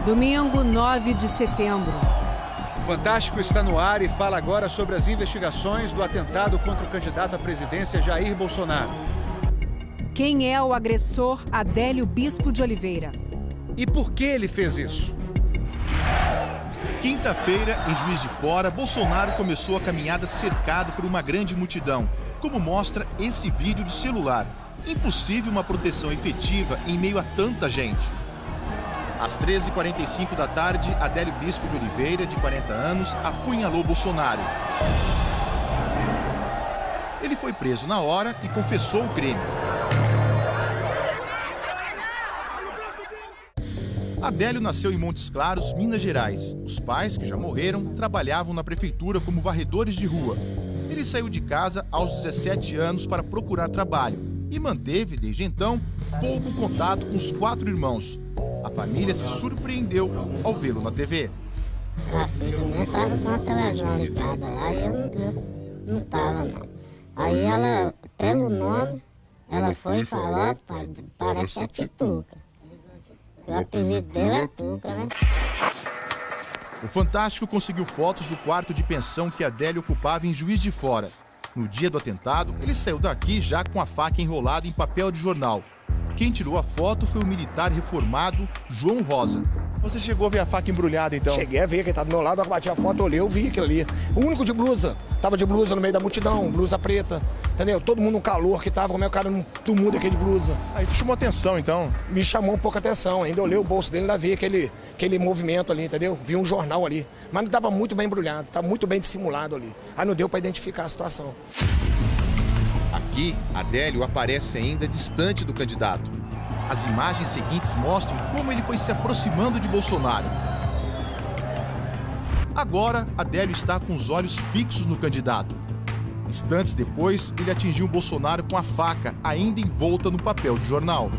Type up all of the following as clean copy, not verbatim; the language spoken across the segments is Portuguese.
Domingo, 9 de setembro. O Fantástico está no ar e fala agora sobre as investigações do atentado contra o candidato à presidência Jair Bolsonaro. Quem é o agressor Adélio Bispo de Oliveira? E por que ele fez isso? Quinta-feira, em Juiz de Fora, Bolsonaro começou a caminhada cercado por uma grande multidão, como mostra esse vídeo de celular. Impossível uma proteção efetiva em meio a tanta gente. Às 13h45 da tarde, Adélio Bispo de Oliveira, de 40 anos, apunhalou Bolsonaro. Ele foi preso na hora e confessou o crime. Adélio nasceu em Montes Claros, Minas Gerais. Os pais, que já morreram, trabalhavam na prefeitura como varredores de rua. Ele saiu de casa aos 17 anos para procurar trabalho e manteve, desde então, pouco contato com os 4 irmãos. A família se surpreendeu ao vê-lo na TV. A filha minha estava com a televisão ligada lá e eu não estava, não. Aí ela, pelo nome, ela foi falar, pai, parece que é Tituca. O apelido dele é Tuca, né? O Fantástico conseguiu fotos do quarto de pensão que Adélio ocupava em Juiz de Fora. No dia do atentado, ele saiu daqui já com a faca enrolada em papel de jornal. Quem tirou a foto foi o militar reformado João Rosa. Você chegou a ver a faca embrulhada, então? Cheguei a ver, quem tá do meu lado, eu bati a foto, olhei, eu vi aquilo ali. O único de blusa, tava de blusa no meio da multidão, blusa preta, entendeu? Todo mundo no calor que tava, como é o cara num tumulto aquele de blusa. Aí isso chamou atenção, então? Me chamou um pouco a atenção, ainda olhei o bolso dele, ainda vi aquele movimento ali, entendeu? Vi um jornal ali, mas não tava muito bem embrulhado, tava muito bem dissimulado ali. Aí não deu pra identificar a situação. Aqui, Adélio aparece ainda distante do candidato. As imagens seguintes mostram como ele foi se aproximando de Bolsonaro. Agora, Adélio está com os olhos fixos no candidato. Instantes depois, ele atingiu Bolsonaro com a faca, ainda envolta no papel de jornal.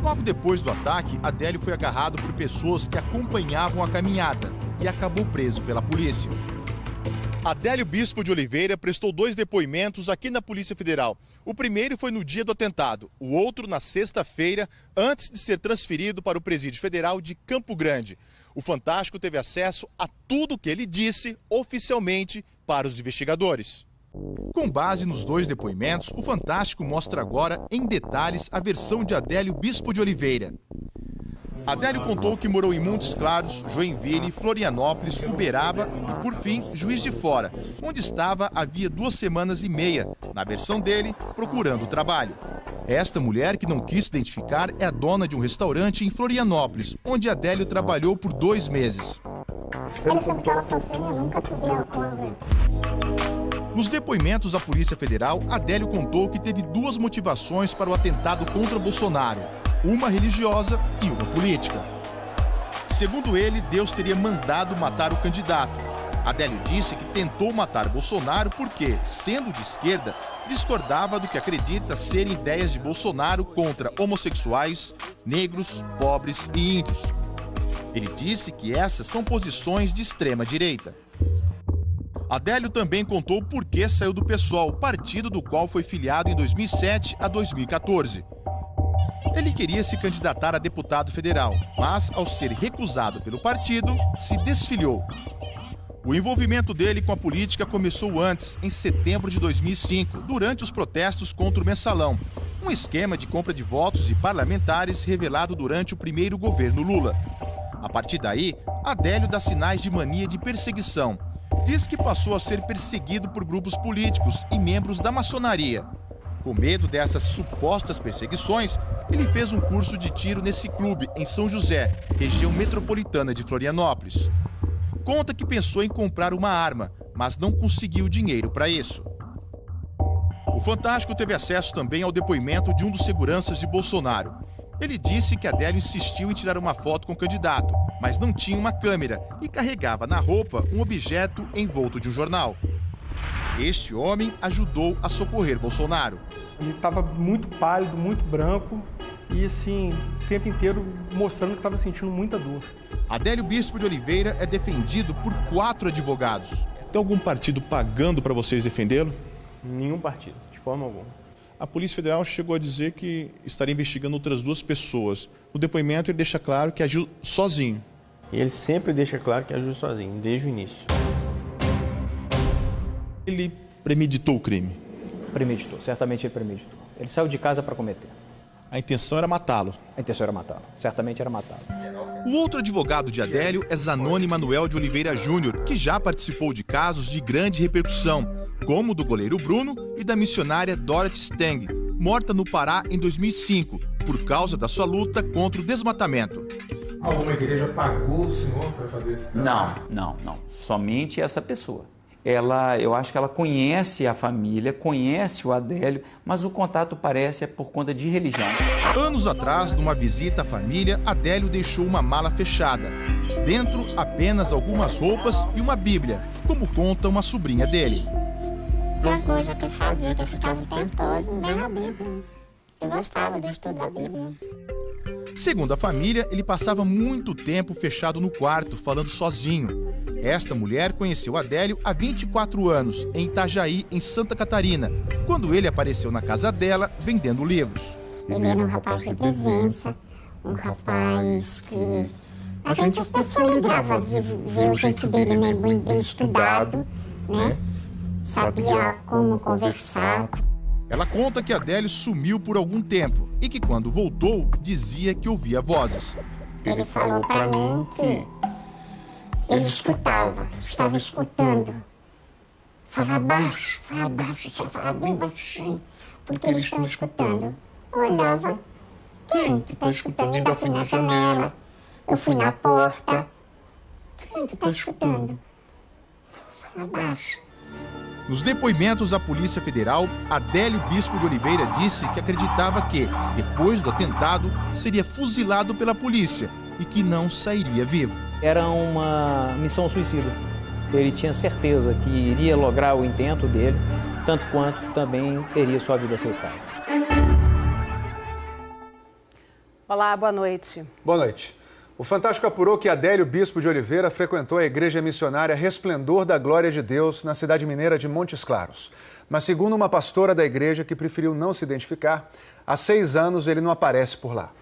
Logo depois do ataque, Adélio foi agarrado por pessoas que acompanhavam a caminhada e acabou preso pela polícia. Adélio Bispo de Oliveira prestou 2 depoimentos aqui na Polícia Federal. O primeiro foi no dia do atentado, o outro na sexta-feira, antes de ser transferido para o Presídio Federal de Campo Grande. O Fantástico teve acesso a tudo o que ele disse oficialmente para os investigadores. Com base nos 2 depoimentos, o Fantástico mostra agora em detalhes a versão de Adélio Bispo de Oliveira. Adélio contou que morou em Montes Claros, Joinville, Florianópolis, Uberaba e, por fim, Juiz de Fora, onde estava havia 2 semanas e meia, na versão dele, procurando trabalho. Esta mulher, que não quis se identificar, é a dona de um restaurante em Florianópolis, onde Adélio trabalhou por 2 meses. Ele sempre ficava sozinho, nunca tive álcool. Nos depoimentos à Polícia Federal, Adélio contou que teve 2 motivações para o atentado contra Bolsonaro. Uma religiosa e uma política. Segundo ele, Deus teria mandado matar o candidato. Adélio disse que tentou matar Bolsonaro porque, sendo de esquerda, discordava do que acredita serem ideias de Bolsonaro contra homossexuais, negros, pobres e índios. Ele disse que essas são posições de extrema-direita. Adélio também contou por que saiu do PSOL, partido do qual foi filiado em 2007 a 2014. Ele queria se candidatar a deputado federal, mas, ao ser recusado pelo partido, se desfiliou. O envolvimento dele com a política começou antes, em setembro de 2005, durante os protestos contra o mensalão, um esquema de compra de votos e parlamentares revelado durante o primeiro governo Lula. A partir daí, Adélio dá sinais de mania de perseguição. Diz que passou a ser perseguido por grupos políticos e membros da maçonaria. Com medo dessas supostas perseguições, ele fez um curso de tiro nesse clube, em São José, região metropolitana de Florianópolis. Conta que pensou em comprar uma arma, mas não conseguiu dinheiro para isso. O Fantástico teve acesso também ao depoimento de um dos seguranças de Bolsonaro. Ele disse que Adélio insistiu em tirar uma foto com o candidato, mas não tinha uma câmera e carregava na roupa um objeto envolto de um jornal. Este homem ajudou a socorrer Bolsonaro. Ele estava muito pálido, muito branco e, assim, o tempo inteiro mostrando que estava sentindo muita dor. Adélio Bispo de Oliveira é defendido por 4 advogados. Tem algum partido pagando para vocês defendê-lo? Nenhum partido, de forma alguma. A Polícia Federal chegou a dizer que estaria investigando outras 2 pessoas. No depoimento ele deixa claro que agiu sozinho. Ele sempre deixa claro que agiu sozinho, desde o início. Ele premeditou o crime? Premeditou, certamente ele premeditou. Ele saiu de casa para cometer. A intenção era matá-lo? A intenção era matá-lo, certamente era matá-lo. O outro advogado de Adélio é Zanoni Manuel de Oliveira Júnior, que já participou de casos de grande repercussão, como o do goleiro Bruno e da missionária Dorothy Stang, morta no Pará em 2005, por causa da sua luta contra o desmatamento. Alguma igreja pagou o senhor para fazer esse trabalho? Não. Somente essa pessoa. Eu acho que ela conhece a família, conhece o Adélio, mas o contato parece por conta de religião. Anos atrás, numa visita à família, Adélio deixou uma mala fechada. Dentro, apenas algumas roupas e uma Bíblia, como conta uma sobrinha dele. Uma coisa que eu fazia, que eu ficava o tempo todo lendo a Bíblia. Eu gostava do estudo da Bíblia. Segundo a família, ele passava muito tempo fechado no quarto, falando sozinho. Esta mulher conheceu Adélio há 24 anos, em Itajaí, em Santa Catarina, quando ele apareceu na casa dela vendendo livros. Ele era um rapaz de presença, um rapaz que a gente só lembrava de ver o jeito dele, né, bem estudado, né? Sabia como conversar. Ela conta que Adélio sumiu por algum tempo e que quando voltou, dizia que ouvia vozes. Ele falou para mim que ele estava escutando. Fala baixo, você fala bem baixinho, porque eles estão escutando. Eu olhava, quem que está escutando? Ainda fui na janela, eu fui na porta. Quem que está escutando? Fala baixo. Nos depoimentos à Polícia Federal, Adélio Bispo de Oliveira disse que acreditava que, depois do atentado, seria fuzilado pela polícia e que não sairia vivo. Era uma missão suicida. Ele tinha certeza que iria lograr o intento dele, tanto quanto também teria sua vida ceifada. Olá, boa noite. Boa noite. O Fantástico apurou que Adélio Bispo de Oliveira frequentou a igreja missionária Resplendor da Glória de Deus na cidade mineira de Montes Claros. Mas segundo uma pastora da igreja que preferiu não se identificar, há 6 anos ele não aparece por lá.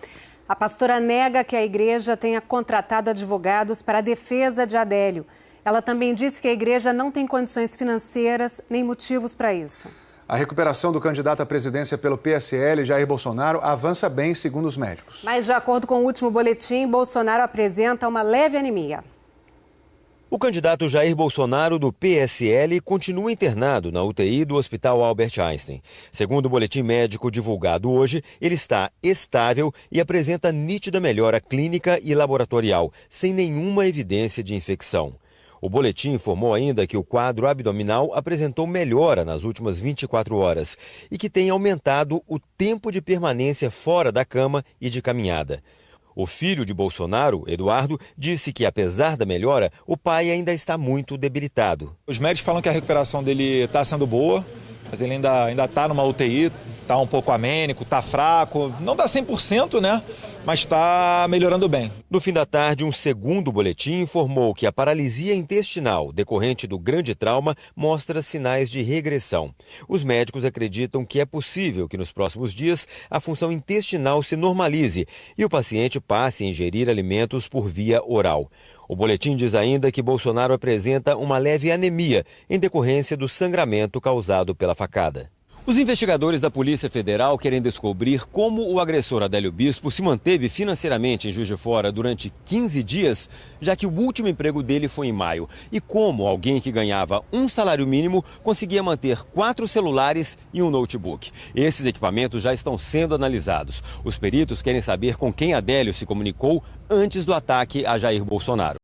A pastora nega que a igreja tenha contratado advogados para a defesa de Adélio. Ela também disse que a igreja não tem condições financeiras nem motivos para isso. A recuperação do candidato à presidência pelo PSL, Jair Bolsonaro, avança bem, segundo os médicos. Mas, de acordo com o último boletim, Bolsonaro apresenta uma leve anemia. O candidato Jair Bolsonaro, do PSL, continua internado na UTI do Hospital Albert Einstein. Segundo o boletim médico divulgado hoje, ele está estável e apresenta nítida melhora clínica e laboratorial, sem nenhuma evidência de infecção. O boletim informou ainda que o quadro abdominal apresentou melhora nas últimas 24 horas e que tem aumentado o tempo de permanência fora da cama e de caminhada. O filho de Bolsonaro, Eduardo, disse que, apesar da melhora, o pai ainda está muito debilitado. Os médicos falam que a recuperação dele está sendo boa, mas ele ainda está numa UTI, está um pouco amênico, está fraco, não dá 100%, né? Mas está melhorando bem. No fim da tarde, um segundo boletim informou que a paralisia intestinal decorrente do grande trauma mostra sinais de regressão. Os médicos acreditam que é possível que nos próximos dias a função intestinal se normalize e o paciente passe a ingerir alimentos por via oral. O boletim diz ainda que Bolsonaro apresenta uma leve anemia em decorrência do sangramento causado pela facada. Os investigadores da Polícia Federal querem descobrir como o agressor Adélio Bispo se manteve financeiramente em Juiz de Fora durante 15 dias, já que o último emprego dele foi em maio, e como alguém que ganhava um salário mínimo conseguia manter 4 celulares e um notebook. Esses equipamentos já estão sendo analisados. Os peritos querem saber com quem Adélio se comunicou antes do ataque a Jair Bolsonaro.